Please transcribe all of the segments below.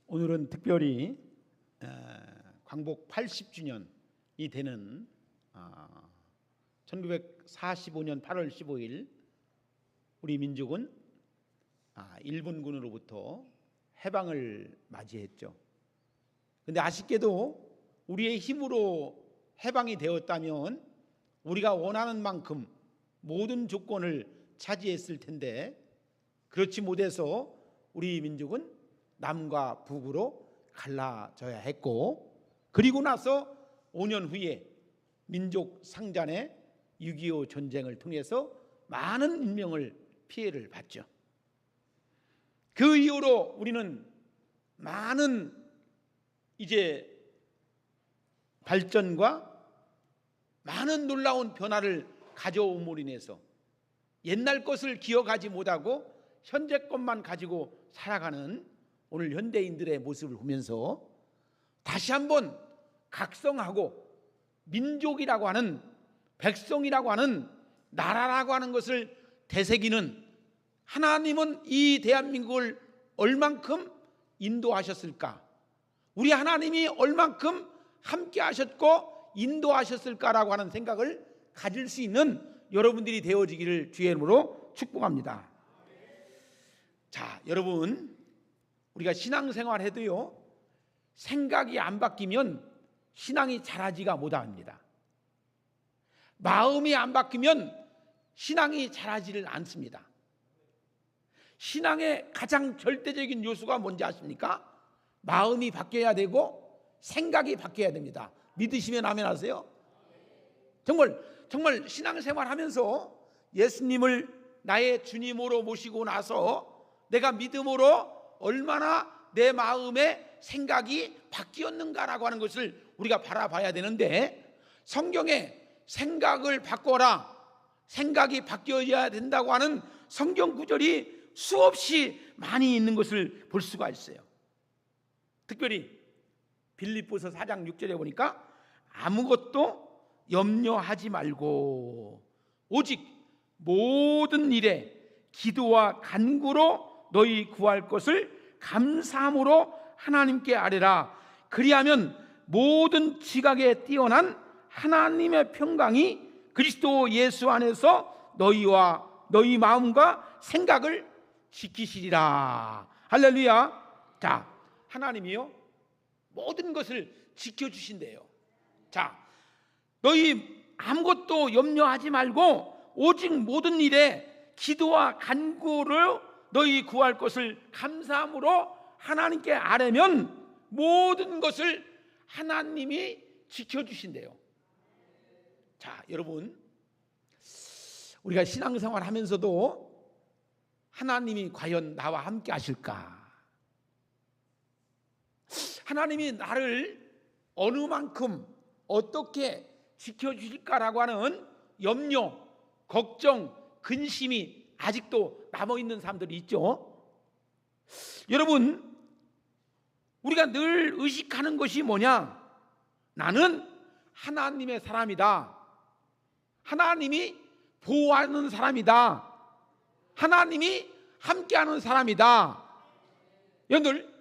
오늘은 특별히 광복 80주년이 되는 1945년 8월 15일 우리 민족은 일본군으로부터 해방을 맞이했죠. 그런데 아쉽게도 우리의 힘으로 해방이 되었다면 우리가 원하는 만큼 모든 조건을 차지했을 텐데 그렇지 못해서 우리 민족은 남과 북으로 갈라져야 했고, 그리고 나서 5년 후에 민족 상잔의 6.25 전쟁을 통해서 많은 인명을 피해를 봤죠. 그 이후로 우리는 많은 이제 발전과 많은 놀라운 변화를 가져옴으로 인해서 옛날 것을 기억하지 못하고 현재 것만 가지고 살아가는 오늘 현대인들의 모습을 보면서 다시 한번 각성하고 민족이라고 하는, 백성이라고 하는, 나라라고 하는 것을 되새기는, 하나님은 이 대한민국을 얼만큼 인도하셨을까, 우리 하나님이 얼만큼 함께 하셨고 인도하셨을까라고 하는 생각을 가질 수 있는 여러분들이 되어지기를 주의 이름으로 축복합니다. 자, 여러분, 우리가 신앙생활 해도요, 생각이 안 바뀌면 신앙이 자라지가 못합니다. 마음이 안 바뀌면 신앙이 자라지를 않습니다. 신앙의 가장 절대적인 요소가 뭔지 아십니까? 마음이 바뀌어야 되고 생각이 바뀌어야 됩니다. 믿으시면 아멘 하세요. 정말 신앙생활 하면서 예수님을 나의 주님으로 모시고 나서 내가 믿음으로 얼마나 내 마음의 생각이 바뀌었는가라고 하는 것을 우리가 바라봐야 되는데, 성경에 생각을 바꿔라, 생각이 바뀌어야 된다고 하는 성경 구절이 수없이 많이 있는 것을 볼 수가 있어요. 특별히 빌립보서 4장 6절에 보니까 아무것도 염려하지 말고 오직 모든 일에 기도와 간구로 너희 구할 것을 감사함으로 하나님께 아뢰라. 그리하면 모든 지각에 뛰어난 하나님의 평강이 그리스도 예수 안에서 너희와 너희 마음과 생각을 지키시리라. 할렐루야. 자, 하나님이요 모든 것을 지켜주신대요. 자, 너희 아무것도 염려하지 말고 오직 모든 일에 기도와 간구로 너희 구할 것을 감사함으로 하나님께 아뢰면 모든 것을 하나님이 지켜주신대요. 자, 여러분, 우리가 신앙생활 하면서도 하나님이 과연 나와 함께 하실까? 하나님이 나를 어느 만큼 어떻게 지켜주실까라고 하는 염려, 걱정, 근심이 아직도 남아있는 사람들이 있죠. 여러분, 우리가 늘 의식하는 것이 뭐냐? 나는 하나님의 사람이다. 하나님이 보호하는 사람이다. 하나님이 함께하는 사람이다. 여러분들,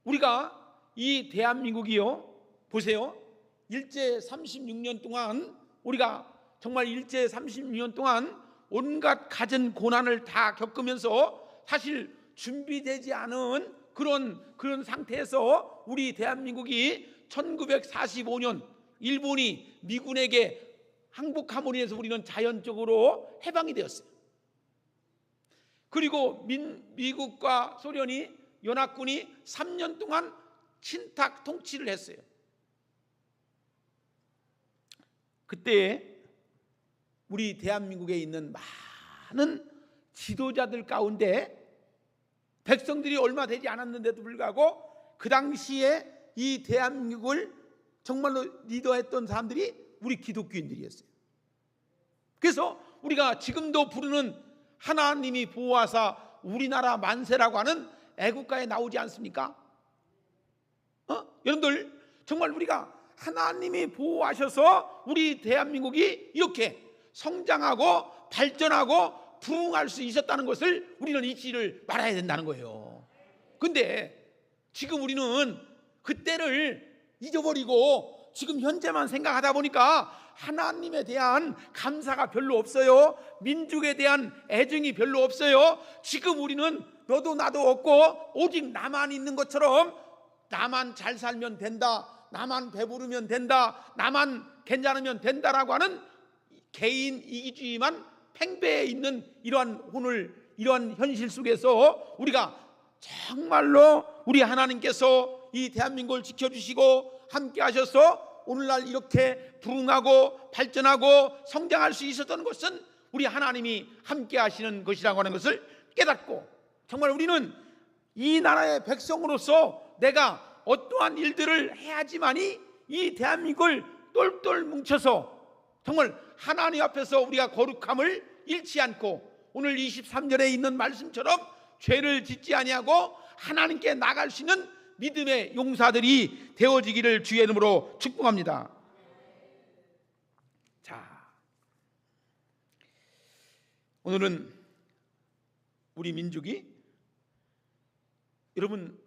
우리가 이 대한민국이요, 보세요. 일제 36년 동안 우리가 정말 일제 36년 동안 온갖 갖은 고난을 다 겪으면서 사실 준비되지 않은 그런 상태에서 우리 대한민국이 1945년 일본이 미군에게 항복함으로 인해서 우리는 자연적으로 해방이 되었어요. 그리고 미국과 소련이 연합군이 3년 동안 친탁 통치를 했어요. 그때 우리 대한민국에 있는 많은 지도자들 가운데 백성들이 얼마 되지 않았는데도 불구하고 그 당시에 이 대한민국을 정말로 리더했던 사람들이 우리 기독교인들이었어요. 그래서 우리가 지금도 부르는 하나님이 보호하사 우리나라 만세라고 하는 애국가에 나오지 않습니까? 여러분들, 정말 우리가 하나님이 보호하셔서 우리 대한민국이 이렇게 성장하고 발전하고 부흥할 수 있었다는 것을 우리는 잊지를 말아야 된다는 거예요. 근데 지금 우리는 그때를 잊어버리고 지금 현재만 생각하다 보니까 하나님에 대한 감사가 별로 없어요. 민족에 대한 애정이 별로 없어요. 지금 우리는 너도 나도 없고 오직 나만 있는 것처럼 나만 잘 살면 된다, 나만 배부르면 된다, 나만 괜찮으면 된다라고 하는 개인 이기주의만 팽배해 있는 이러한 현실 속에서 우리가 정말로 우리 하나님께서 이 대한민국을 지켜주시고 함께 하셔서 오늘날 이렇게 부흥하고 발전하고 성장할 수 있었던 것은 우리 하나님이 함께 하시는 것이라고 하는 것을 깨닫고, 정말 우리는 이 나라의 백성으로서 내가 어떠한 일들을 해야지만이 이 대한민국을 똘똘 뭉쳐서 정말 하나님 앞에서 우리가 거룩함을 잃지 않고 오늘 23절에 있는 말씀처럼 죄를 짓지 아니하고 하나님께 나갈 수 있는 믿음의 용사들이 되어지기를 주의 이름으로 축복합니다. 자, 오늘은 우리 민족이, 여러분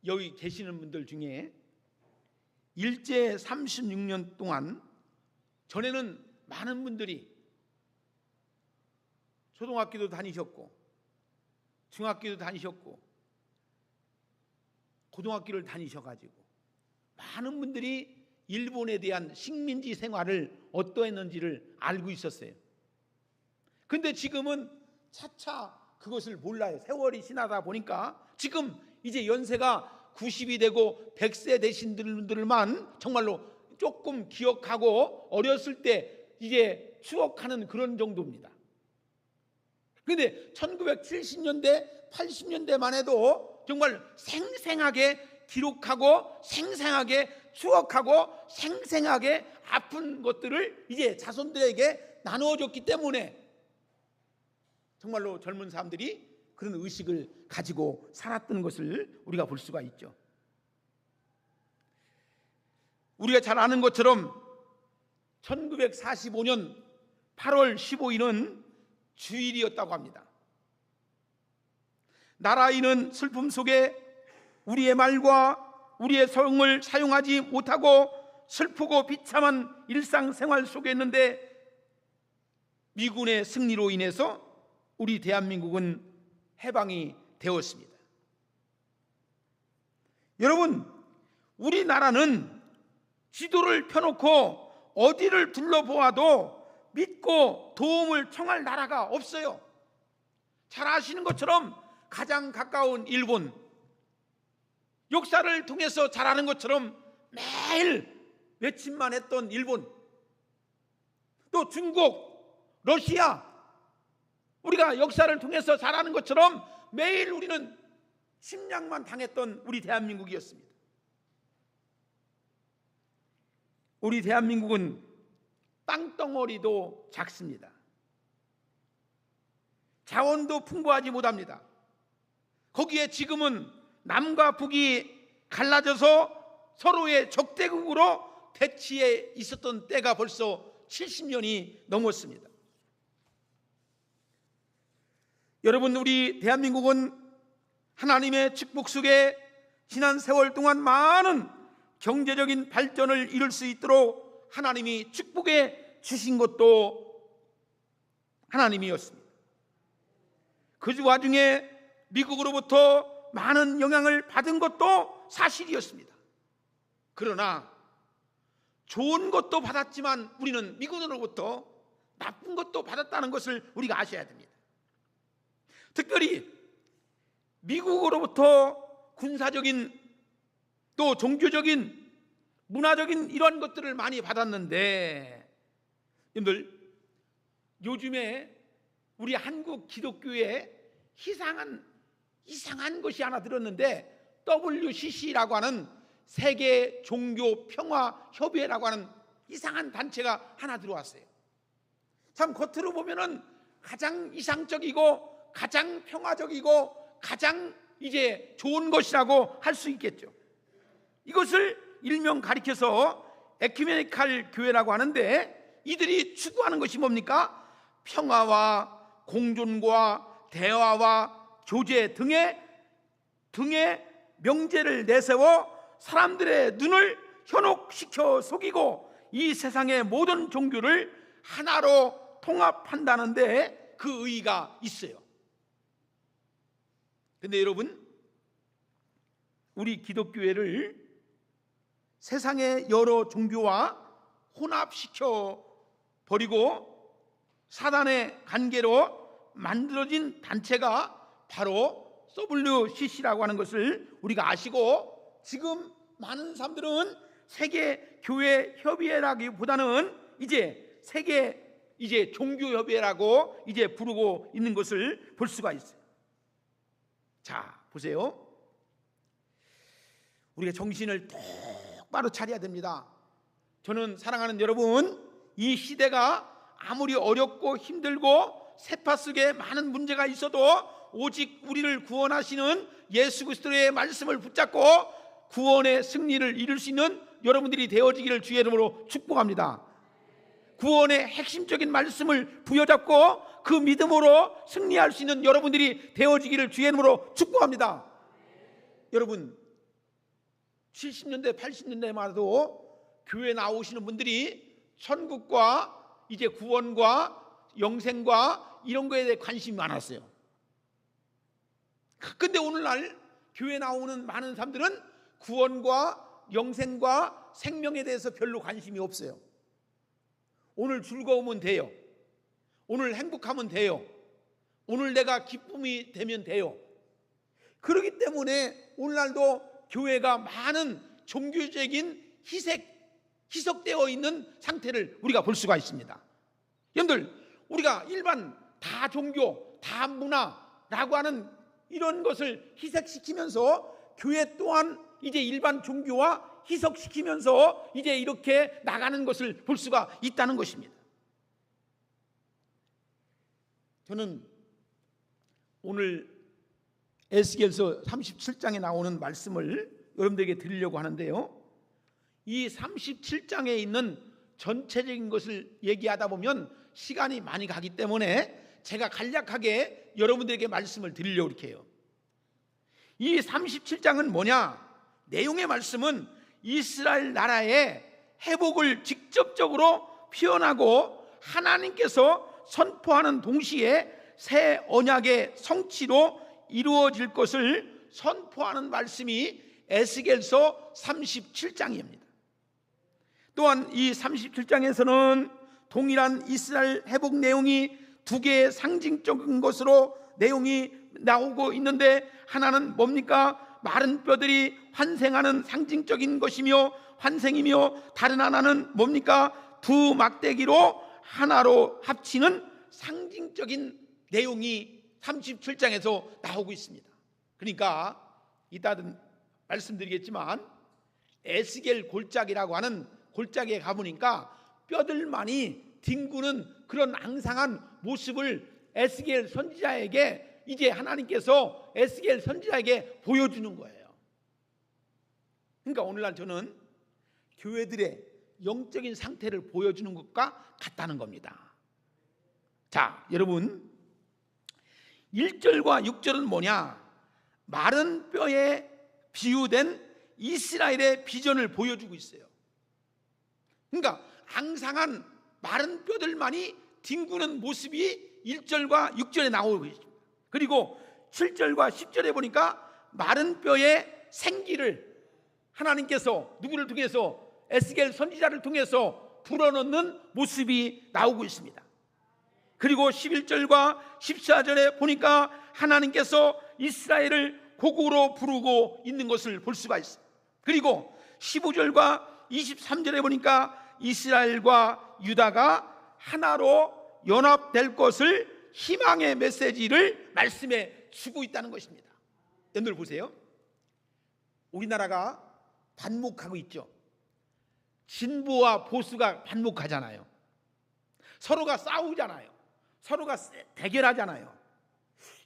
여기 계시는 분들 중에 일제 36년 동안, 전에는 많은 분들이 초등학교도 다니셨고 중학교도 다니셨고 고등학교를 다니셔가지고 많은 분들이 일본에 대한 식민지 생활을 어떠했는지를 알고 있었어요. 근데 지금은 차차 그것을 몰라요. 세월이 지나다 보니까 지금 이제 연세가 90이 되고 100세 되신 분들만 정말로 조금 기억하고 어렸을 때 이제 추억하는 그런 정도입니다. 근데 1970년대 80년대만 해도 정말 생생하게 기록하고 생생하게 추억하고 생생하게 아픈 것들을 이제 자손들에게 나누어줬기 때문에 정말로 젊은 사람들이 그런 의식을 가지고 살았던 것을 우리가 볼 수가 있죠. 우리가 잘 아는 것처럼 1945년 8월 15일은 주일이었다고 합니다. 나라인은 슬픔 속에 우리의 말과 우리의 성을 사용하지 못하고 슬프고 비참한 일상생활 속에 있는데 미군의 승리로 인해서 우리 대한민국은 해방이 되었습니다. 여러분, 우리나라는 지도를 펴놓고 어디를 둘러보아도 믿고 도움을 청할 나라가 없어요. 잘 아시는 것처럼 가장 가까운 일본, 역사를 통해서 잘 아는 것처럼 매일 외침만 했던 일본, 또 중국, 러시아, 우리가 역사를 통해서 잘 아는 것처럼 매일 우리는 침략만 당했던 우리 대한민국이었습니다. 우리 대한민국은 땅덩어리도 작습니다. 자원도 풍부하지 못합니다. 거기에 지금은 남과 북이 갈라져서 서로의 적대국으로 대치해 있었던 때가 벌써 70년이 넘었습니다. 여러분, 우리 대한민국은 하나님의 축복 속에 지난 세월 동안 많은 경제적인 발전을 이룰 수 있도록 하나님이 축복해 주신 것도 하나님이었습니다. 그 와중에 미국으로부터 많은 영향을 받은 것도 사실이었습니다. 그러나 좋은 것도 받았지만 우리는 미국으로부터 나쁜 것도 받았다는 것을 우리가 아셔야 됩니다. 특별히 미국으로부터 군사적인 또 종교적인 문화적인 이런 것들을 많이 받았는데, 여러분들 요즘에 우리 한국 기독교에 이상한 것이 하나 들었는데 WCC라고 하는 세계 종교 평화 협의회라고 하는 이상한 단체가 하나 들어왔어요. 참 겉으로 보면은 가장 이상적이고 가장 평화적이고 가장 이제 좋은 것이라고 할 수 있겠죠. 이것을 일명 가리켜서 에큐메니칼 교회라고 하는데, 이들이 추구하는 것이 뭡니까? 평화와 공존과 대화와 교제 등의 명제를 내세워 사람들의 눈을 현혹시켜 속이고 이 세상의 모든 종교를 하나로 통합한다는데 그 의의가 있어요. 근데 여러분, 우리 기독교회를 세상의 여러 종교와 혼합시켜 버리고 사단의 관계로 만들어진 단체가 바로 WCC라고 하는 것을 우리가 아시고, 지금 많은 사람들은 세계교회협의회라기보다는 세계 종교협의회라고 부르고 있는 것을 볼 수가 있어요. 자, 보세요. 우리가 정신을 똑바로 차려야 됩니다. 저는 사랑하는 여러분, 이 시대가 아무리 어렵고 힘들고 세파 속에 많은 문제가 있어도 오직 우리를 구원하시는 예수 그리스도의 말씀을 붙잡고 구원의 승리를 이룰 수 있는 여러분들이 되어지기를 주의 이름으로 축복합니다. 구원의 핵심적인 말씀을 부여잡고 그 믿음으로 승리할 수 있는 여러분들이 되어지기를 주의 이름으로 축복합니다. 여러분, 70년대 80년대만 해도 교회 나오시는 분들이 천국과 구원과 영생과 이런 거에 대해 관심이 많았어요. 근데 오늘날 교회 나오는 많은 사람들은 구원과 영생과 생명에 대해서 별로 관심이 없어요. 오늘 즐거우면 돼요. 오늘 행복하면 돼요. 오늘 내가 기쁨이 되면 돼요. 그렇기 때문에 오늘날도 교회가 많은 종교적인 희석되어 있는 상태를 우리가 볼 수가 있습니다. 여러분들, 우리가 일반 다 종교, 다 문화라고 하는 이런 것을 희석시키면서 교회 또한 일반 종교와 희석시키면서 이렇게 나가는 것을 볼 수가 있다는 것입니다. 저는 오늘 에스겔서 37장에 나오는 말씀을 여러분들에게 드리려고 하는데요, 이 37장에 있는 전체적인 것을 얘기하다 보면 시간이 많이 가기 때문에 제가 간략하게 여러분들에게 말씀을 드리려고 이렇게 해요. 이 37장은 뭐냐? 내용의 말씀은 이스라엘 나라의 회복을 직접적으로 표현하고 하나님께서 선포하는 동시에 새 언약의 성취로 이루어질 것을 선포하는 말씀이 에스겔서 37장입니다. 또한 이 37장에서는 동일한 이스라엘 회복 내용이 두 개의 상징적인 것으로 내용이 나오고 있는데, 하나는 뭡니까? 마른 뼈들이 환생하는 상징적인 것이며 환생이며, 다른 하나는 뭡니까? 두 막대기로 하나로 합치는 상징적인 내용이 37장에서 나오고 있습니다. 그러니까 이따는 말씀드리겠지만 에스겔 골짜기라고 하는 골짜기에 가보니까 뼈들만이 뒹구는 그런 앙상한 모습을 에스겔 선지자에게 하나님께서 에스겔 선지자에게 보여주는 거예요. 그러니까 오늘날 저는 교회들의 영적인 상태를 보여주는 것과 같다는 겁니다. 자, 여러분, 1절과 6절은 뭐냐? 마른 뼈에 비유된 이스라엘의 비전을 보여주고 있어요. 그러니까 앙상한 마른 뼈들만이 뒹구는 모습이 1절과 6절에 나오고 있습니다. 그리고 7절과 10절에 보니까 마른 뼈의 생기를 하나님께서 누구를 통해서? 에스겔 선지자를 통해서 불어넣는 모습이 나오고 있습니다. 그리고 11절과 14절에 보니까 하나님께서 이스라엘을 곡으로 부르고 있는 것을 볼 수가 있어요. 그리고 15절과 23절에 보니까 이스라엘과 유다가 하나로 연합될 것을 희망의 메시지를 말씀해 주고 있다는 것입니다. 여러분들 보세요. 우리나라가 반목하고 있죠. 진보와 보수가 반목하잖아요. 서로가 싸우잖아요. 서로가 대결하잖아요.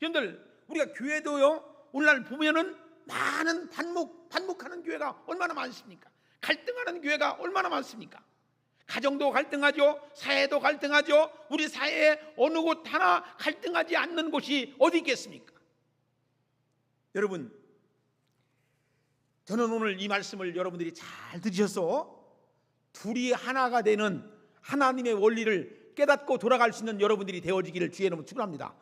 여러분들, 우리가 교회도요, 오늘날 보면은 많은 반목하는 교회가 얼마나 많습니까? 갈등하는 교회가 얼마나 많습니까? 가정도 갈등하죠. 사회도 갈등하죠. 우리 사회에 어느 곳 하나 갈등하지 않는 곳이 어디 있겠습니까? 여러분, 저는 오늘 이 말씀을 여러분들이 잘 들으셔서 둘이 하나가 되는 하나님의 원리를 깨닫고 돌아갈 수 있는 여러분들이 되어지기를 주의 이름으로 축원합니다.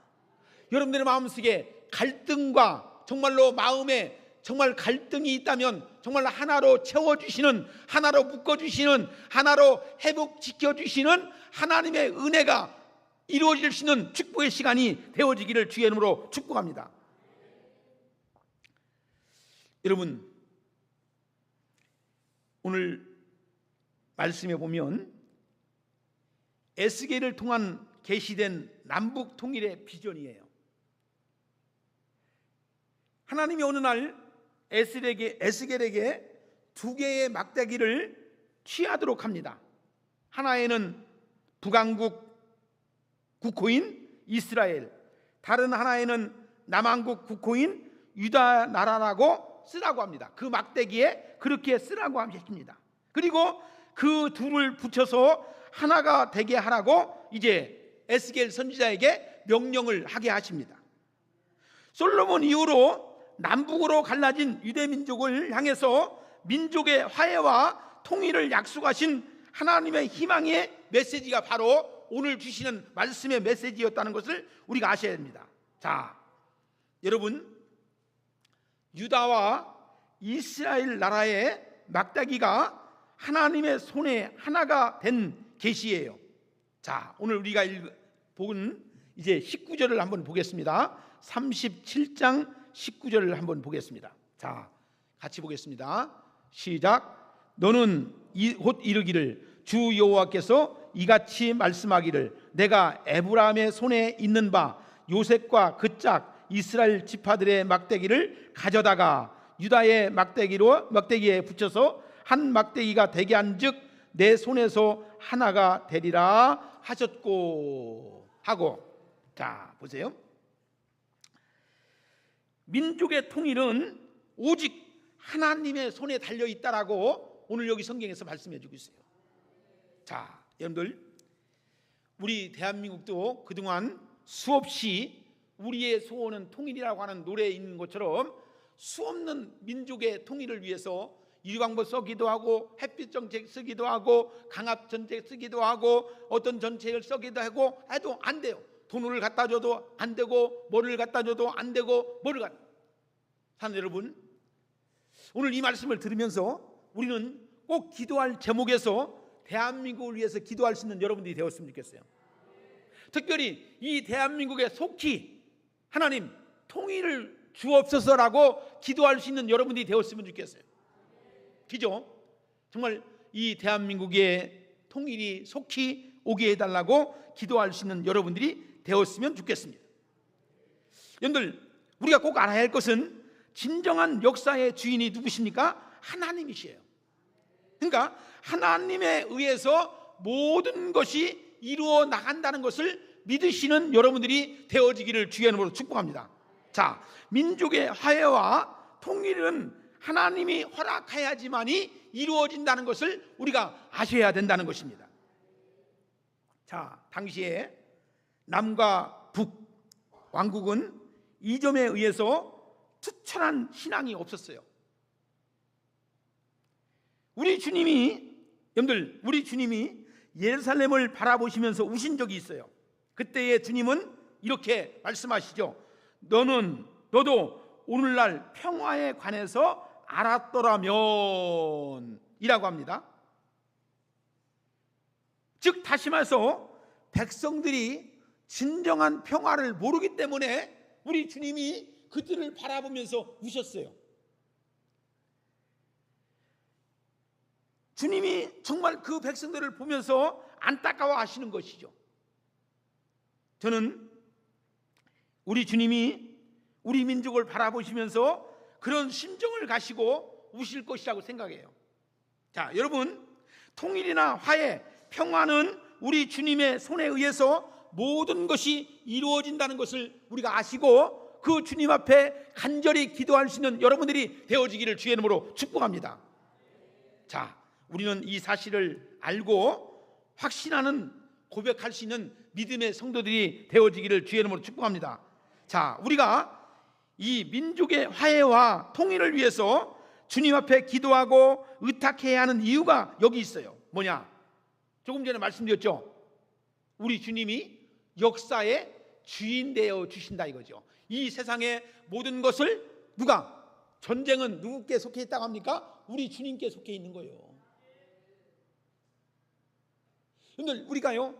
여러분들의 마음속에 갈등과 정말로 마음에 정말 갈등이 있다면 정말 하나로 채워주시는, 하나로 묶어주시는, 하나로 회복시켜주시는 하나님의 은혜가 이루어질 수 있는 축복의 시간이 되어지기를 주의 이름으로 축복합니다. 여러분, 오늘 말씀에 보면 에스겔을 통한 계시된 남북 통일의 비전이에요. 하나님이 어느 날 에스겔에게 두 개의 막대기를 취하도록 합니다. 하나에는 북왕국 국호인 이스라엘, 다른 하나에는 남왕국 국호인 유다 나라라고 쓰라고 합니다. 그 막대기에 그렇게 쓰라고 하십니다. 그리고 그 둘을 붙여서 하나가 되게 하라고 이제 에스겔 선지자에게 명령을 하게 하십니다. 솔로몬 이후로 남북으로 갈라진 유대 민족을 향해서 민족의 화해와 통일을 약속하신 하나님의 희망의 메시지가 바로 오늘 주시는 말씀의 메시지였다는 것을 우리가 아셔야 됩니다. 자, 여러분, 유다와 이스라엘 나라의 막대기가 하나님의 손에 하나가 된 계시예요. 자, 오늘 우리가 본 이제 19절을 한번 보겠습니다. 37장 19절을 한번 보겠습니다. 자, 같이 보겠습니다. 시작. 너는 곧 이르기를 주 여호와께서 이같이 말씀하기를 내가 에브라임의 손에 있는 바 요셉과 그 짝 이스라엘 지파들의 막대기를 가져다가 유다의 막대기에 붙여서 한 막대기가 되게 한즉 내 손에서 하나가 되리라 하셨고 하고. 자, 보세요. 민족의 통일은 오직 하나님의 손에 달려 있다라고 오늘 여기 성경에서 말씀해 주고 있어요. 자, 여러분들, 우리 대한민국도 그동안 수없이 우리의 소원은 통일이라고 하는 노래에 있는 것처럼 수없는 민족의 통일을 위해서 일광보 쓰기도 하고 햇빛 정책 쓰기도 하고 강압 정책 쓰기도 하고 어떤 정책을 쓰기도 하고 해도 안 돼요. 돈을 갖다 줘도 안 되고 뭐를 갖다 줘도 안 되고 뭐를 갖다. 사는 여러분, 오늘 이 말씀을 들으면서 우리는 꼭 기도할 제목에서 대한민국을 위해서 기도할 수 있는 여러분들이 되었으면 좋겠어요. 특별히 이 대한민국에 속히 하나님 통일을 주옵소서라고 기도할 수 있는 여러분들이 되었으면 좋겠어요. 그죠? 정말 이 대한민국의 통일이 속히 오게 해달라고 기도할 수 있는 여러분들이 되었으면 좋겠습니다. 여러분들, 우리가 꼭 알아야 할 것은 진정한 역사의 주인이 누구십니까? 하나님이시에요. 그러니까 하나님에 의해서 모든 것이 이루어 나간다는 것을 믿으시는 여러분들이 되어지기를 주의 이름으로 축복합니다. 자, 민족의 화해와 통일은 하나님이 허락해야지만이 이루어진다는 것을 우리가 아셔야 된다는 것입니다. 자, 당시에 남과 북 왕국은 이 점에 의해서 투철한 신앙이 없었어요. 우리 주님이 예루살렘을 바라보시면서 우신 적이 있어요. 그때의 주님은 이렇게 말씀하시죠. 너도 오늘날 평화에 관해서 알았더라면 이라고 합니다. 즉 다시 말해서 백성들이 진정한 평화를 모르기 때문에 우리 주님이 그들을 바라보면서 우셨어요. 주님이 정말 그 백성들을 보면서 안타까워 하시는 것이죠. 저는 우리 주님이 우리 민족을 바라보시면서 그런 심정을 가시고 우실 것이라고 생각해요. 자, 여러분, 통일이나 화해, 평화는 우리 주님의 손에 의해서 모든 것이 이루어진다는 것을 우리가 아시고 그 주님 앞에 간절히 기도할 수 있는 여러분들이 되어지기를 주의 이름으로 축복합니다. 자, 우리는 이 사실을 알고 확신하는 고백할 수 있는 믿음의 성도들이 되어지기를 주의 이름으로 축복합니다. 자, 우리가 이 민족의 화해와 통일을 위해서 주님 앞에 기도하고 의탁해야 하는 이유가 여기 있어요. 뭐냐? 조금 전에 말씀드렸죠. 우리 주님이 역사의 주인 되어 주신다 이거죠. 이 세상의 모든 것을 누가? 전쟁은 누구께 속해 있다고 합니까? 우리 주님께 속해 있는 거예요. 여러분들, 우리가요,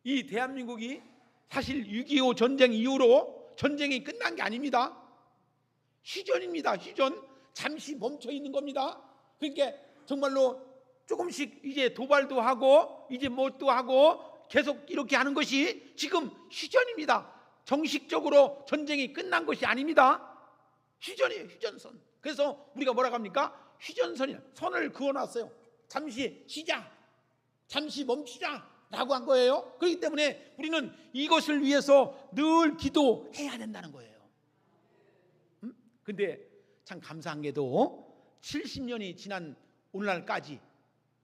이 대한민국이 사실 6.25 전쟁 이후로 전쟁이 끝난 게 아닙니다. 휴전입니다. 휴전. 잠시 멈춰 있는 겁니다. 그러니까 정말로 조금씩 이제 도발도 하고 이제 뭣도 하고 계속 이렇게 하는 것이 지금 휴전입니다. 정식적으로 전쟁이 끝난 것이 아닙니다. 휴전이에요. 휴전선. 그래서 우리가 뭐라고 합니까? 휴전선이야. 선을 그어놨어요. 잠시 쉬자, 잠시 멈추자 라고 한 거예요. 그렇기 때문에 우리는 이것을 위해서 늘 기도해야 된다는 거예요. 근데 참 감사한 게도 70년이 지난 오늘날까지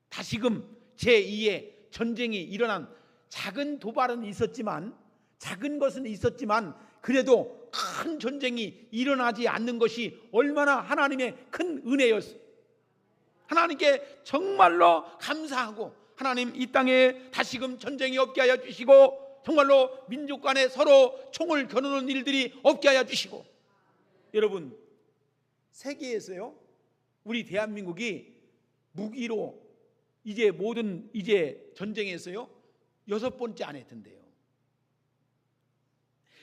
다시금 제2의 전쟁이 일어난, 작은 도발은 있었지만, 작은 것은 있었지만 그래도 큰 전쟁이 일어나지 않는 것이 얼마나 하나님의 큰 은혜였어요. 하나님께 정말로 감사하고, 하나님 이 땅에 다시금 전쟁이 없게 하여 주시고, 정말로 민족 간에 서로 총을 겨누는 일들이 없게 하여 주시고. 여러분, 세계에서요, 우리 대한민국이 무기로 이제 모든 이제 전쟁에서요 6번째 안에 든대요.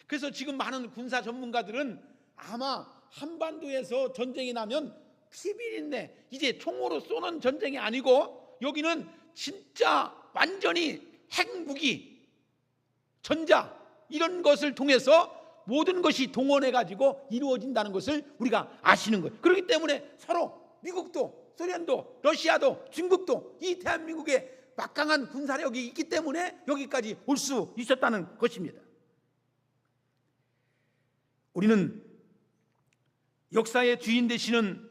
그래서 지금 많은 군사 전문가들은 아마 한반도에서 전쟁이 나면 피비린내, 이제 총으로 쏘는 전쟁이 아니고 여기는 진짜 완전히 핵무기, 전자 이런 것을 통해서 모든 것이 동원해가지고 이루어진다는 것을 우리가 아시는 거예요. 그렇기 때문에 서로 미국도, 소련도, 러시아도, 중국도 이 대한민국에 막강한 군사력이 있기 때문에 여기까지 올 수 있었다는 것입니다. 우리는 역사의 주인 되시는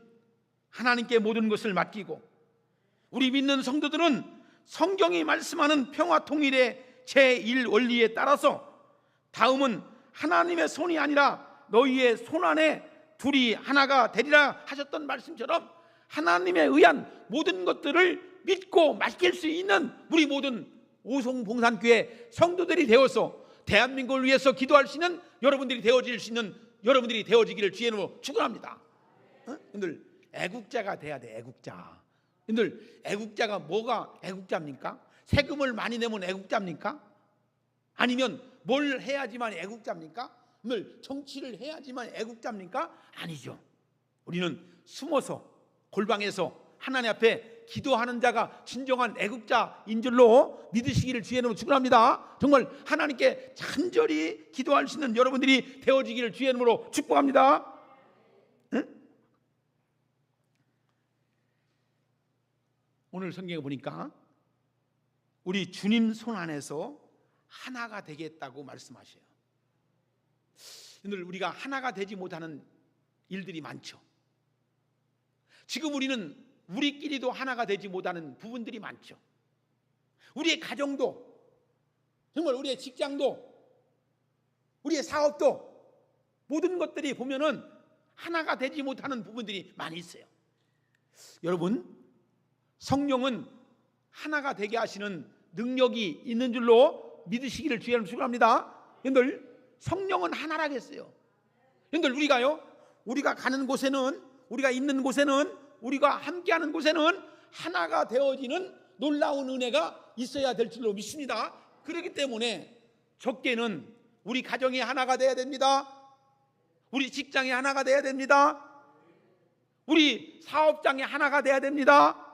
하나님께 모든 것을 맡기고, 우리 믿는 성도들은 성경이 말씀하는 평화 통일의 제1원리에 따라서 다음은 하나님의 손이 아니라 너희의 손 안에 둘이 하나가 되리라 하셨던 말씀처럼 하나님에 의한 모든 것들을 믿고 맡길 수 있는 우리 모든 오송봉산교회 성도들이 되어서 대한민국을 위해서 기도할 수 있는 여러분들이 되어질 수 있는 여러분들이 되어지기를 주의 이름으로 축원합니다. 여러분들, 애국자가 돼야 돼. 애국자. 여러분들, 애국자가 뭐가 애국자입니까? 세금을 많이 내면 애국자입니까? 아니면 뭘 해야지만 애국자입니까? 늘 정치를 해야지만 애국자입니까? 아니죠. 우리는 숨어서 골방에서 하나님 앞에 기도하는 자가 진정한 애국자인 줄로 믿으시기를 주의 이름으로 축원합니다. 정말 하나님께 간절히 기도할 수 있는 여러분들이 되어지기를 주의 이름으로 축복합니다. 응? 오늘 성경에 보니까 우리 주님 손 안에서 하나가 되겠다고 말씀하셔요. 오늘 우리가 하나가 되지 못하는 일들이 많죠. 지금 우리는 우리끼리도 하나가 되지 못하는 부분들이 많죠. 우리의 가정도, 정말 우리의 직장도, 우리의 사업도, 모든 것들이 보면은 하나가 되지 못하는 부분들이 많이 있어요. 여러분, 성령은 하나가 되게 하시는 능력이 있는 줄로 믿으시기를 주의 이름으로 축원합니다. 여러분들, 성령은 하나라겠어요. 여러분들, 우리가 가는 곳에는, 우리가 있는 곳에는, 우리가 함께하는 곳에는 하나가 되어지는 놀라운 은혜가 있어야 될 줄로 믿습니다. 그렇기 때문에 적게는 우리 가정이 하나가 돼야 됩니다. 우리 직장이 하나가 돼야 됩니다. 우리 사업장이 하나가 돼야 됩니다.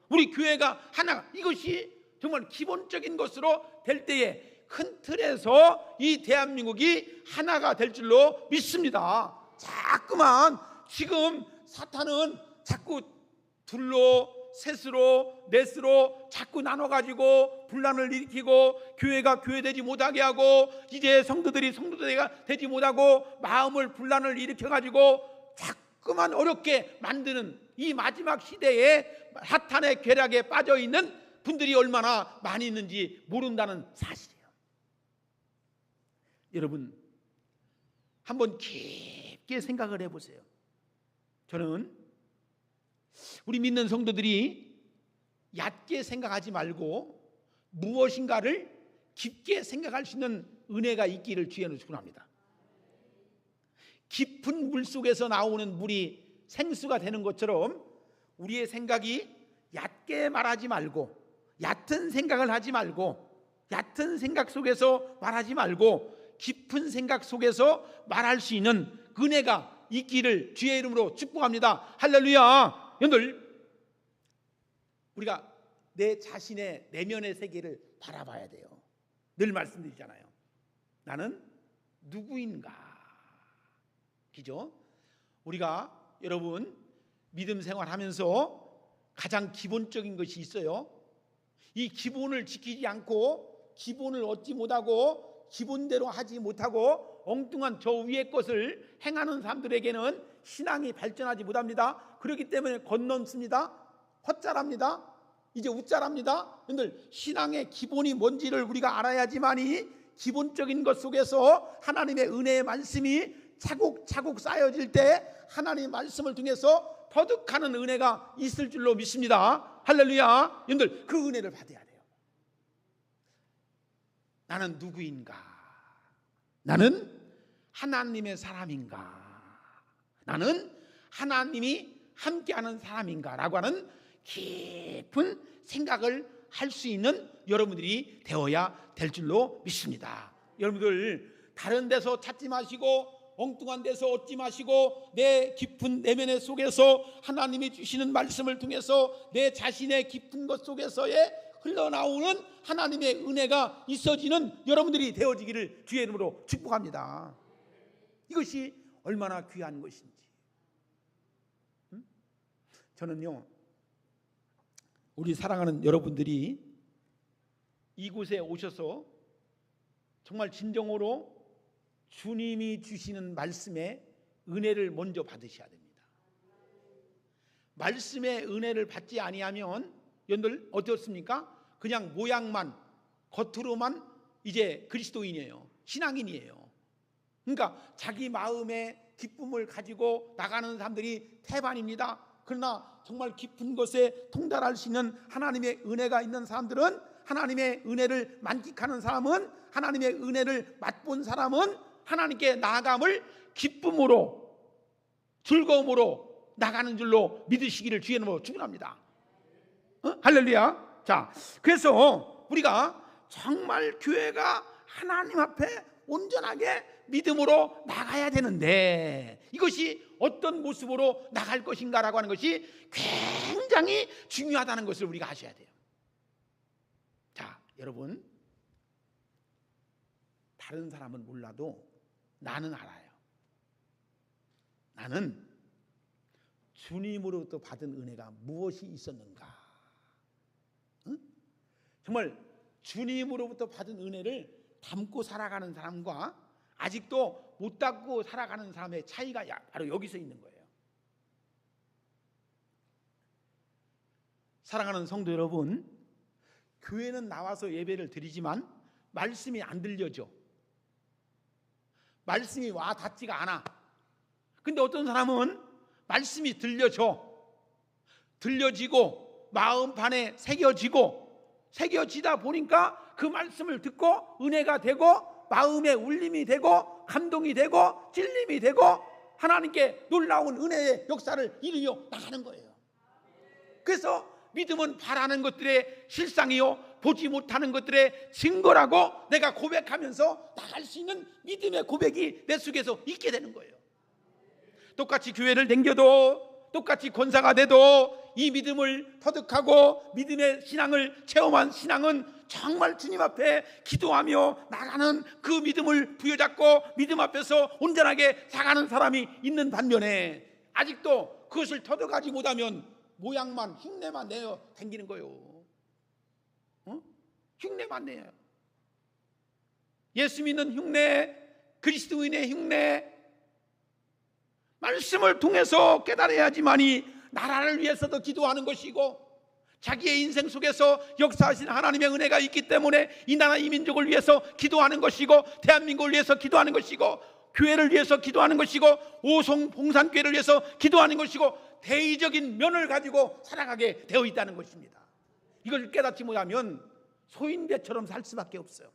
우리 교회가 하나, 이것이 정말 기본적인 것으로 될 때에 큰 틀에서 이 대한민국이 하나가 될 줄로 믿습니다. 자꾸만 지금 사탄은 자꾸 둘로, 셋으로, 넷으로 자꾸 나눠가지고 분란을 일으키고 교회가 교회되지 못하게 하고 이제 성도들이 성도가 되지 못하고 마음을 분란을 일으켜가지고 자꾸만 어렵게 만드는 이 마지막 시대에 사탄의 괴락에 빠져있는 분들이 얼마나 많이 있는지 모른다는 사실이에요. 여러분, 한번 깊게 생각을 해보세요. 저는 우리 믿는 성도들이 얕게 생각하지 말고 무엇인가를 깊게 생각할 수 있는 은혜가 있기를 주의하는 축원합니다. 깊은 물 속에서 나오는 물이 생수가 되는 것처럼 우리의 생각이 얕게 말하지 말고, 얕은 생각을 하지 말고, 얕은 생각 속에서 말하지 말고 깊은 생각 속에서 말할 수 있는 은혜가 있기를 주의 이름으로 축복합니다. 할렐루야. 여러분들, 우리가 내 자신의 내면의 세계를 바라봐야 돼요. 늘 말씀드리잖아요. 나는 누구인가? 그죠? 우리가 여러분 믿음 생활하면서 가장 기본적인 것이 있어요. 이 기본을 지키지 않고, 기본을 얻지 못하고, 기본대로 하지 못하고 엉뚱한 저 위의 것을 행하는 사람들에게는 신앙이 발전하지 못합니다. 그렇기 때문에 건넘습니다. 헛잘합니다. 이제 웃잘합니다. 여러분들, 신앙의 기본이 뭔지를 우리가 알아야지만이 기본적인 것 속에서 하나님의 은혜의 말씀이 차곡차곡 쌓여질 때 하나님의 말씀을 통해서 터득하는 은혜가 있을 줄로 믿습니다. 할렐루야. 여러분들, 그 은혜를 받아야 돼요. 나는 누구인가? 나는 하나님의 사람인가? 나는 하나님이 함께하는 사람인가? 라고 하는 깊은 생각을 할 수 있는 여러분들이 되어야 될 줄로 믿습니다. 여러분들, 다른 데서 찾지 마시고 엉뚱한 데서 얻지 마시고 내 깊은 내면의 속에서 하나님이 주시는 말씀을 통해서 내 자신의 깊은 것 속에서의 흘러나오는 하나님의 은혜가 있어지는 여러분들이 되어지기를 주의 이름으로 축복합니다. 이것이 얼마나 귀한 것인지. 저는요, 우리 사랑하는 여러분들이 이곳에 오셔서 정말 진정으로 주님이 주시는 말씀의 은혜를 먼저 받으셔야 됩니다. 말씀의 은혜를 받지 아니하면 여러분들 어떻습니까? 그냥 모양만, 겉으로만 이제 그리스도인이에요. 신앙인이에요. 그러니까 자기 마음의 기쁨을 가지고 나가는 사람들이 태반입니다. 그러나 정말 깊은 것에 통달할 수 있는 하나님의 은혜가 있는 사람들은, 하나님의 은혜를 만끽하는 사람은, 하나님의 은혜를 맛본 사람은 하나님께 나아감을 기쁨으로, 즐거움으로 나가는 줄로 믿으시기를 주의 이름으로 축원합니다. 할렐루야. 자, 그래서 우리가 정말 교회가 하나님 앞에 온전하게 믿음으로 나가야 되는데, 이것이 어떤 모습으로 나갈 것인가라고 하는 것이 굉장히 중요하다는 것을 우리가 아셔야 돼요. 자, 여러분, 다른 사람은 몰라도 나는 알아요. 나는 주님으로부터 받은 은혜가 무엇이 있었는가? 정말 주님으로부터 받은 은혜를 담고 살아가는 사람과 아직도 못 담고 살아가는 사람의 차이가 바로 여기서 있는 거예요. 사랑하는 성도 여러분, 교회는 나와서 예배를 드리지만 말씀이 안 들려져. 말씀이 와 닿지가 않아. 근데 어떤 사람은 말씀이 들려지고 마음판에 새겨지다 보니까 그 말씀을 듣고 은혜가 되고 마음에 울림이 되고 감동이 되고 찔림이 되고 하나님께 놀라운 은혜의 역사를 이루며 나가는 거예요. 그래서 믿음은 바라는 것들의 실상이요 보지 못하는 것들의 증거라고 내가 고백하면서 나갈 수 있는 믿음의 고백이 내 속에서 있게 되는 거예요. 똑같이 교회를 다녀도, 똑같이 권사가 돼도 이 믿음을 터득하고 믿음의 신앙을 체험한 신앙은 정말 주님 앞에 기도하며 나가는 그 믿음을 부여잡고 믿음 앞에서 온전하게 살아가는 사람이 있는 반면에, 아직도 그것을 터득하지 못하면 모양만, 흉내만 내어 다니는 거예요. 흉내만 내요. 예수 믿는 흉내, 그리스도인의 흉내, 말씀을 통해서 깨달아야지만이 나라를 위해서도 기도하는 것이고, 자기의 인생 속에서 역사하신 하나님의 은혜가 있기 때문에 이 나라 이 민족을 위해서 기도하는 것이고, 대한민국을 위해서 기도하는 것이고, 교회를 위해서 기도하는 것이고, 오송 봉산교회를 위해서 기도하는 것이고, 대의적인 면을 가지고 살아가게 되어 있다는 것입니다. 이걸 깨닫지 못하면 소인배처럼 살 수밖에 없어요.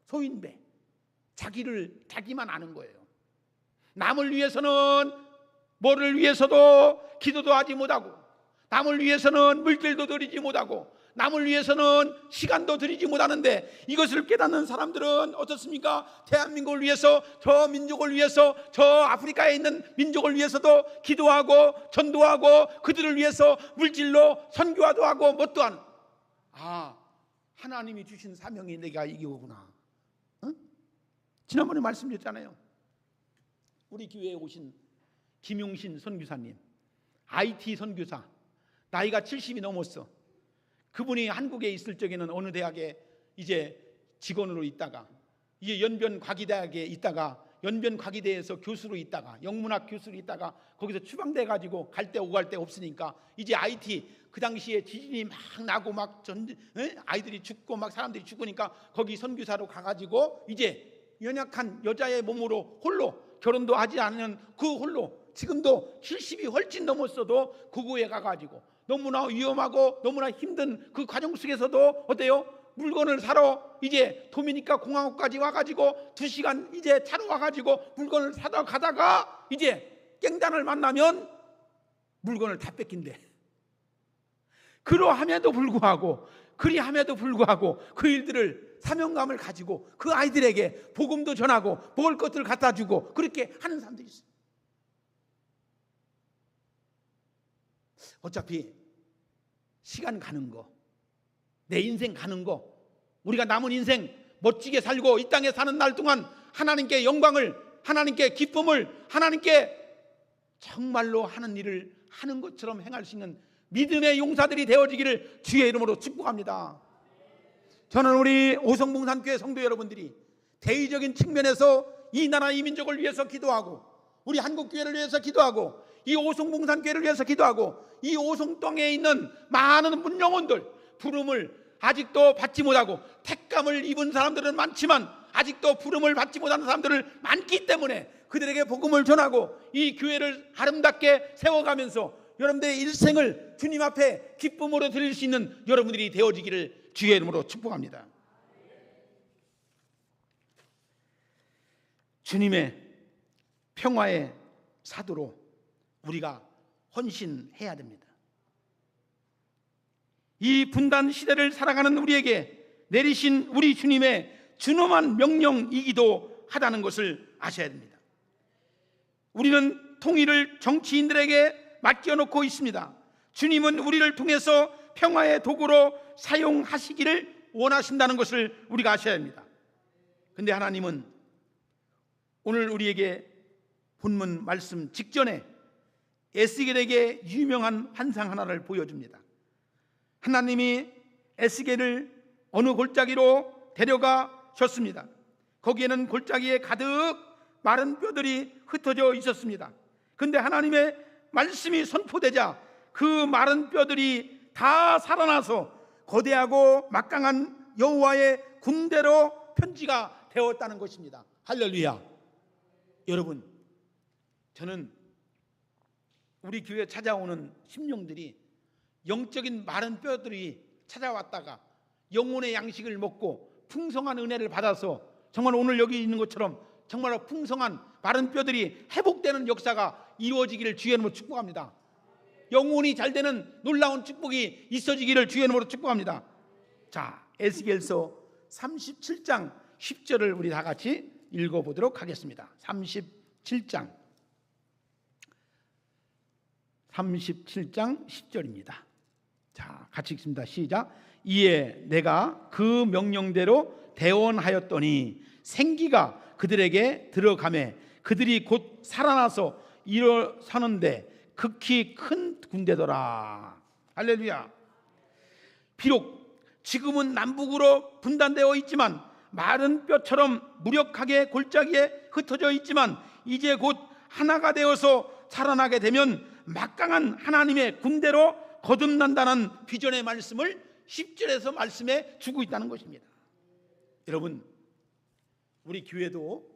소인배, 자기만 아는 거예요. 남을 위해서는 뭐를 위해서도 기도도 하지 못하고, 남을 위해서는 물질도 드리지 못하고, 남을 위해서는 시간도 드리지 못하는데, 이것을 깨닫는 사람들은 어떻습니까? 대한민국을 위해서, 저 민족을 위해서, 저 아프리카에 있는 민족을 위해서도 기도하고 전도하고, 그들을 위해서 물질로 선교화도 하고 뭣도 하는, 하나님이 주신 사명이 내가 이거구나. 응? 지난번에 말씀드렸잖아요. 우리 교회에 오신 김용신 선교사님, IT 선교사, 나이가 70이 넘었어. 그분이 한국에 있을 적에는 어느 대학에 이제 직원으로 있다가, 이제 연변과기대학에 있다가, 연변과기대에서 교수로 있다가, 영문학 교수로 있다가, 거기서 추방돼 가지고 갈 데 오갈 데 없으니까 이제 IT, 그 당시에 지진이 막 나고 막 아이들이 죽고 막 사람들이 죽으니까 거기 선교사로 가가지고 이제 연약한 여자의 몸으로 홀로, 결혼도 하지 않은 그 홀로, 지금도 70이 훨씬 넘었어도 그거에 가가지고 너무나 위험하고 너무나 힘든 그 과정 속에서도 어때요? 물건을 사러 이제 도미니카 공화국까지 와가지고 2시간 이제 차로 와가지고 물건을 사다 가다가 이제 깽단을 만나면 물건을 다 뺏긴대. 그러함에도 불구하고 그 일들을 사명감을 가지고 그 아이들에게 복음도 전하고 먹을 것들을 갖다 주고 그렇게 하는 사람들이 있어요. 어차피 시간 가는 거, 내 인생 가는 거, 우리가 남은 인생 멋지게 살고 이 땅에 사는 날 동안 하나님께 영광을, 하나님께 기쁨을, 하나님께 정말로 하는 일을 하는 것처럼 행할 수 있는 믿음의 용사들이 되어지기를 주의 이름으로 축복합니다. 저는 우리 오성봉산교회 성도 여러분들이 대의적인 측면에서 이 나라 이 민족을 위해서 기도하고, 우리 한국교회를 위해서 기도하고, 이 오송봉산교회를 위해서 기도하고, 이 오송 땅에 있는 많은 문영혼들, 부름을 아직도 받지 못하고 택감을 입은 사람들은 많지만 아직도 부름을 받지 못하는 사람들을 많기 때문에 그들에게 복음을 전하고 이 교회를 아름답게 세워가면서 여러분들의 일생을 주님 앞에 기쁨으로 드릴 수 있는 여러분들이 되어지기를 주의 이름으로 축복합니다. 주님의 평화의 사도로 우리가 헌신해야 됩니다. 이 분단 시대를 살아가는 우리에게 내리신 우리 주님의 준엄한 명령이기도 하다는 것을 아셔야 됩니다. 우리는 통일을 정치인들에게 맡겨놓고 있습니다. 주님은 우리를 통해서 평화의 도구로 사용하시기를 원하신다는 것을 우리가 아셔야 합니다. 그런데 하나님은 오늘 우리에게 본문 말씀 직전에 에스겔에게 유명한 환상 하나를 보여줍니다. 하나님이 에스겔을 어느 골짜기로 데려가셨습니다. 거기에는 골짜기에 가득 마른 뼈들이 흩어져 있었습니다. 그런데 하나님의 말씀이 선포되자 그 마른 뼈들이 다 살아나서 거대하고 막강한 여호와의 군대로 편지가 되었다는 것입니다. 할렐루야. 여러분, 저는 우리 교회에 찾아오는 심령들이 영적인 마른 뼈들이 찾아왔다가 영혼의 양식을 먹고 풍성한 은혜를 받아서 정말 오늘 여기 있는 것처럼 정말 풍성한 마른 뼈들이 회복되는 역사가 이루어지기를 주의 이름으로 축복합니다. 영혼이 잘 되는 놀라운 축복이 있어지기를 주의 이름으로 축복합니다. 자, 에스겔서 37장 10절을 우리 다 같이 읽어보도록 하겠습니다. 37장 10절입니다. 자, 같이 읽습니다. 시작. 이에 내가 그 명령대로 대언하였더니 생기가 그들에게 들어가매 그들이 곧 살아나서 일어서는데 극히 큰 군대더라. 할렐루야. 비록 지금은 남북으로 분단되어 있지만 마른 뼈처럼 무력하게 골짜기에 흩어져 있지만 이제 곧 하나가 되어서 살아나게 되면 막강한 하나님의 군대로 거듭난다는 비전의 말씀을 10절에서 말씀해 주고 있다는 것입니다. 여러분, 우리 교회도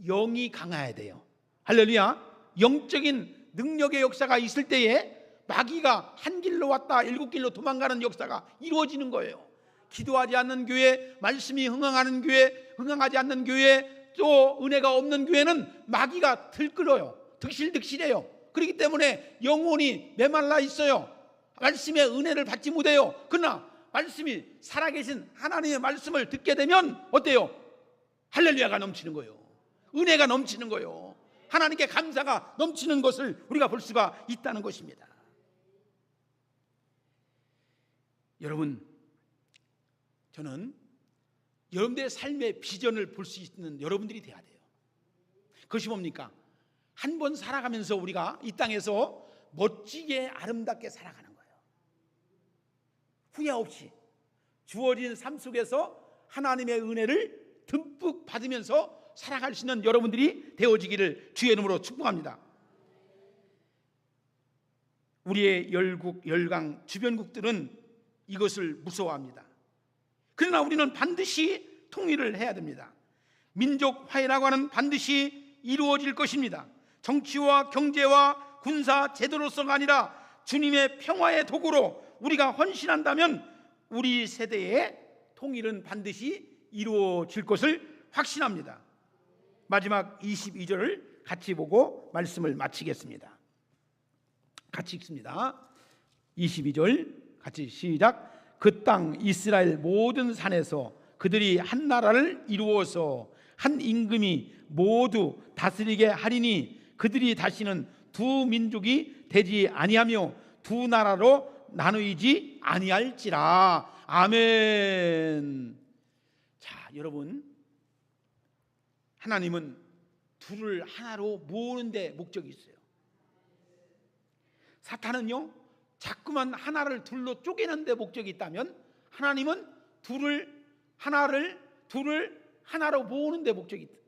영이 강해야 돼요. 할렐루야. 영적인 능력의 역사가 있을 때에 마귀가 한 길로 왔다 7길로 도망가는 역사가 이루어지는 거예요. 기도하지 않는 교회, 말씀이 흥황하는 교회, 흥황하지 않는 교회, 또 은혜가 없는 교회는 마귀가 들끓어요. 득실득실해요. 그렇기 때문에 영혼이 메말라 있어요. 말씀의 은혜를 받지 못해요. 그러나 말씀이 살아계신 하나님의 말씀을 듣게 되면 어때요? 할렐루야가 넘치는 거예요. 은혜가 넘치는 거예요. 하나님께 감사가 넘치는 것을 우리가 볼 수가 있다는 것입니다. 여러분, 저는 여러분들의 삶의 비전을 볼 수 있는 여러분들이 돼야 돼요. 그것이 뭡니까? 한 번 살아가면서 우리가 이 땅에서 멋지게 아름답게 살아가는 거예요. 후회 없이 주어진 삶 속에서 하나님의 은혜를 듬뿍 받으면서 살아갈 수 있는 여러분들이 되어지기를 주의 이름으로 축복합니다. 우리의 열국, 열강, 주변국들은 이것을 무서워합니다. 그러나 우리는 반드시 통일을 해야 됩니다. 민족 화해라고 하는 반드시 이루어질 것입니다. 정치와 경제와 군사 제도로서가 아니라 주님의 평화의 도구로 우리가 헌신한다면 우리 세대의 통일은 반드시 이루어질 것을 확신합니다. 마지막 22절을 같이 보고 말씀을 마치겠습니다. 같이 읽습니다. 22절 같이 시작. 그 땅 이스라엘 모든 산에서 그들이 한 나라를 이루어서 한 임금이 모두 다스리게 하리니 그들이 다시는 두 민족이 되지 아니하며 두 나라로 나누이지 아니할지라. 아멘. 자, 여러분, 하나님은 둘을 하나로 모으는 데 목적이 있어요. 사탄은요, 자꾸만 하나를 둘로 쪼개는 데 목적이 있다면 하나님은 둘을 하나로 모으는 데 목적이 있다.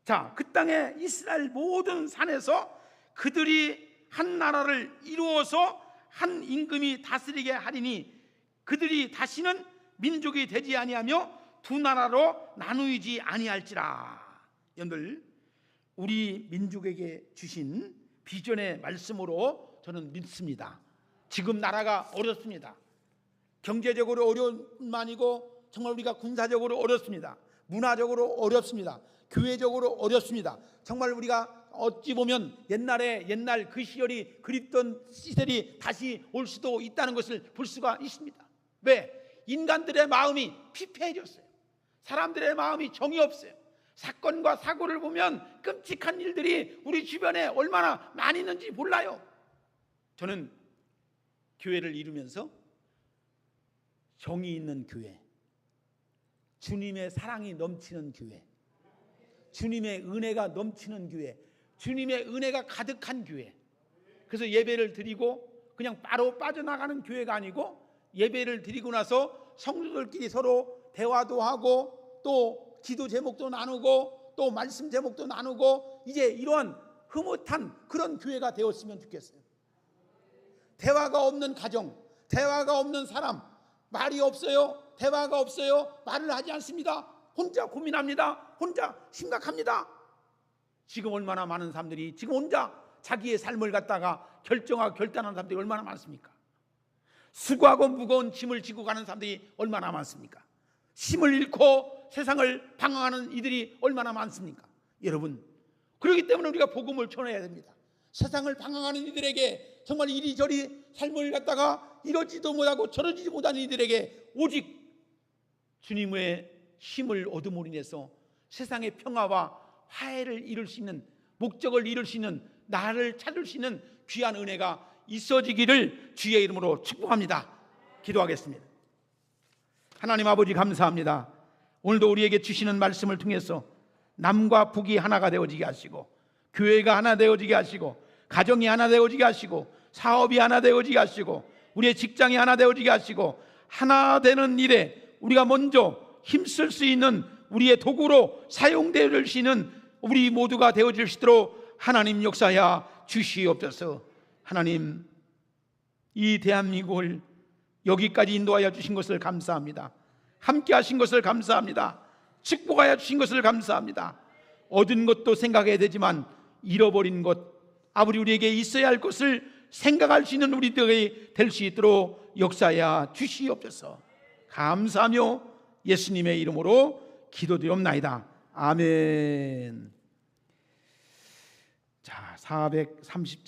자, 그 땅에 이스라엘 모든 산에서 그들이 한 나라를 이루어서 한 임금이 다스리게 하리니 그들이 다시는 민족이 되지 아니하며 두 나라로 나누이지 아니할지라. 여러분들, 우리 민족에게 주신 비전의 말씀으로 저는 믿습니다. 지금 나라가 어렵습니다. 경제적으로 어려움만이고 정말 우리가 군사적으로 어렵습니다. 문화적으로 어렵습니다. 교회적으로 어렵습니다. 정말 우리가 어찌 보면 옛날 그 시절이 그립던 시절이 다시 올 수도 있다는 것을 볼 수가 있습니다. 왜? 인간들의 마음이 피폐해졌어요. 사람들의 마음이 정이 없어요. 사건과 사고를 보면 끔찍한 일들이 우리 주변에 얼마나 많이 있는지 몰라요. 저는 교회를 이루면서 정이 있는 교회, 주님의 사랑이 넘치는 교회, 주님의 은혜가 넘치는 교회, 주님의 은혜가 가득한 교회. 그래서 예배를 드리고 그냥 바로 빠져나가는 교회가 아니고 예배를 드리고 나서 성도들끼리 서로 대화도 하고 또 기도 제목도 나누고 또 말씀 제목도 나누고 이제 이러한 흐뭇한 그런 교회가 되었으면 좋겠어요. 대화가 없는 가정, 대화가 없는 사람, 말이 없어요, 대화가 없어요, 말을 하지 않습니다. 혼자 고민합니다. 혼자 심각합니다. 지금 얼마나 많은 사람들이 지금 혼자 자기의 삶을 갖다가 결정하고 결단하는 사람들이 얼마나 많습니까? 수고하고 무거운 짐을 지고 가는 사람들이 얼마나 많습니까? 힘을 잃고 세상을 방황하는 이들이 얼마나 많습니까? 여러분, 그렇기 때문에 우리가 복음을 전해야 됩니다. 세상을 방황하는 이들에게 정말 이리저리 삶을 갖다가 이러지도 못하고 저러지도 못하는 이들에게 오직 주님의 힘을 얻음으로 인해서 세상의 평화와 화해를 이룰 수 있는, 목적을 이룰 수 있는, 나를 찾을 수 있는 귀한 은혜가 있어지기를 주의 이름으로 축복합니다. 기도하겠습니다. 하나님 아버지, 감사합니다. 오늘도 우리에게 주시는 말씀을 통해서 남과 북이 하나가 되어지게 하시고, 교회가 하나 되어지게 하시고, 가정이 하나 되어지게 하시고, 사업이 하나 되어지게 하시고, 우리의 직장이 하나 되어지게 하시고, 하나 되는 일에 우리가 먼저 힘쓸 수 있는 우리의 도구로 사용될 수 있는 우리 모두가 되어질 수 있도록 하나님 역사하여 주시옵소서. 하나님, 이 대한민국을 여기까지 인도하여 주신 것을 감사합니다. 함께 하신 것을 감사합니다. 축복하여 주신 것을 감사합니다. 얻은 것도 생각해야 되지만 잃어버린 것, 아버지 우리에게 있어야 할 것을 생각할 수 있는 우리들이 될 수 있도록 역사하여 주시옵소서. 감사하며 예수님의 이름으로 기도드리옵나이다. 아멘. 자, 430장